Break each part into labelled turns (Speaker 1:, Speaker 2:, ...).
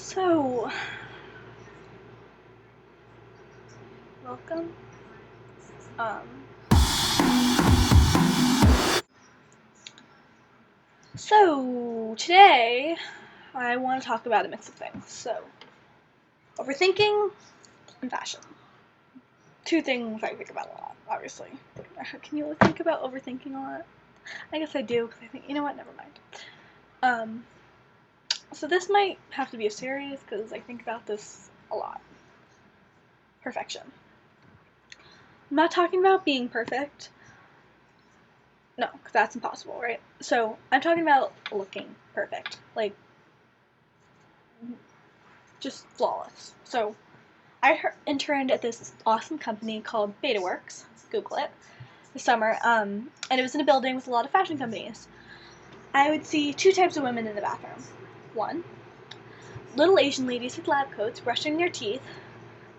Speaker 1: So, welcome. Um, so today I want to talk about a mix of things. So, overthinking and fashion. Two things I think about a lot, obviously. Can you think about overthinking a lot? I guess I do, because I think, you know what, never mind. Um, so this might have to be a series, because I think about this a lot. Perfection. I'm not talking about being perfect. No, because that's impossible, right? So, I'm talking about looking perfect. Like, just flawless. So, I interned at this awesome company called BetaWorks. Google it. This summer, and it was in a building with a lot of fashion companies. I would see two types of women in the bathroom. One, little Asian ladies with lab coats brushing their teeth,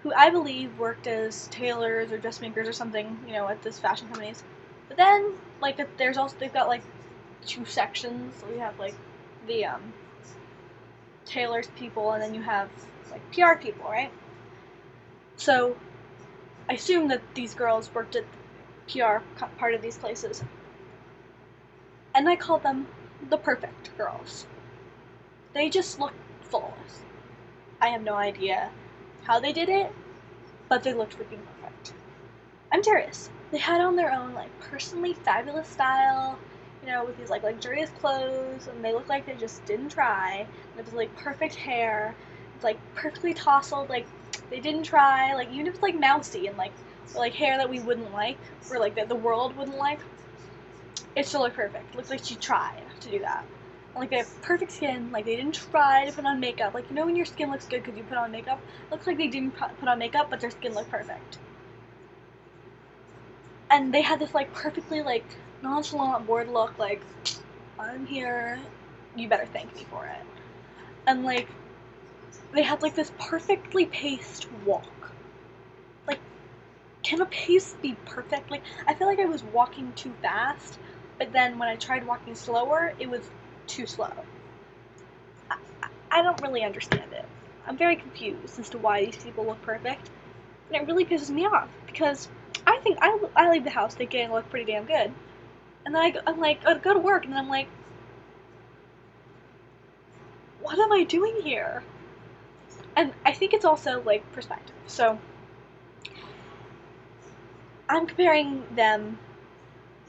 Speaker 1: who I believe worked as tailors or dressmakers or something, at this fashion companies. But then, there's also they've got two sections. So you have the tailors people, and then you have PR people, right? So I assume that these girls worked at the PR part of these places, and I call them the perfect girls. They just looked flawless. I have no idea how they did it, but they looked freaking perfect. I'm serious. They had on their own personally fabulous style, with these luxurious clothes, and they looked like they just didn't try. And it was perfect hair. It's perfectly tousled, they didn't try. Even if it's mousy and or, hair that we wouldn't like, or that the world wouldn't like, it still looked perfect. It looks like she tried to do that. And, they have perfect skin. They didn't try to put on makeup. When your skin looks good because you put on makeup? It looks like they didn't put on makeup, but their skin looked perfect. And they had this perfectly nonchalant bored look, I'm here, you better thank me for it. And they had this perfectly paced walk. Can a pace be perfect? I feel like I was walking too fast, but then when I tried walking slower, it was too slow. I don't really understand it. I'm very confused as to why these people look perfect, and it really pisses me off because I think I leave the house thinking I look pretty damn good, and then I go to work, and then I'm like, what am I doing here? And I think it's also perspective. So I'm comparing them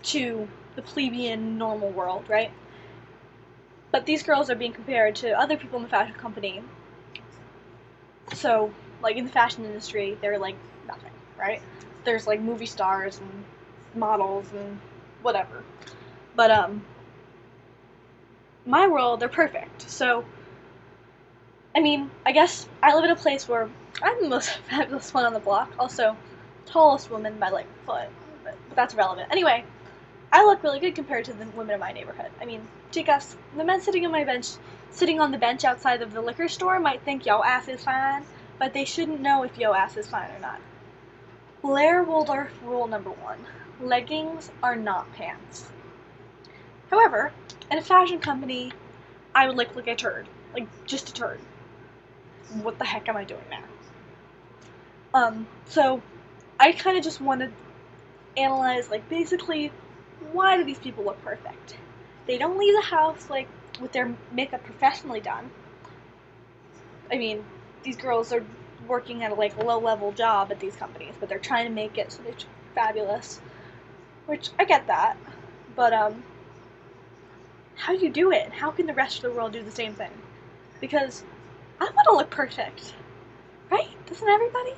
Speaker 1: to the plebeian normal world, right? But these girls are being compared to other people in the fashion company. So, in the fashion industry, they're nothing, right? There's movie stars and models and whatever. But my world, they're perfect. So, I mean, I guess I live in a place where I'm the most fabulous one on the block. Also, tallest woman by a foot, but that's irrelevant. Anyway, I look really good compared to the women in my neighborhood. I mean, chicas, the men sitting on the bench outside of the liquor store might think yo ass is fine, but they shouldn't know if yo ass is fine or not. Blair Waldorf rule number one: leggings are not pants. However, in a fashion company, I would look like a turd, just a turd. What the heck am I doing now? So I kind of just want to analyze, basically, why do these people look perfect? They don't leave the house, with their makeup professionally done. I mean, these girls are working at a low-level job at these companies, but they're trying to make it so they're fabulous, which I get that. But, how do you do it? How can the rest of the world do the same thing? Because I want to look perfect, right? Doesn't everybody?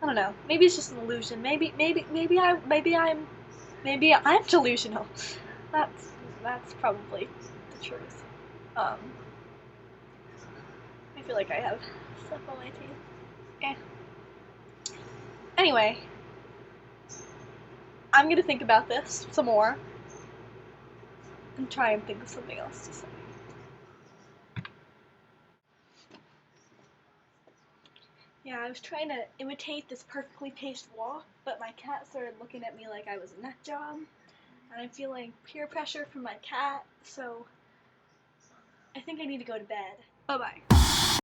Speaker 1: I don't know. Maybe it's just an illusion. Maybe I'm delusional. That's probably the truth. Um, I feel like I have stuff on my teeth. Eh. Anyway, I'm gonna think about this some more and try and think of something else to say. Yeah, I was trying to imitate this perfectly paced walk, but my cat started looking at me like I was a nut job, and I'm feeling peer pressure from my cat, so I think I need to go to bed. Bye bye.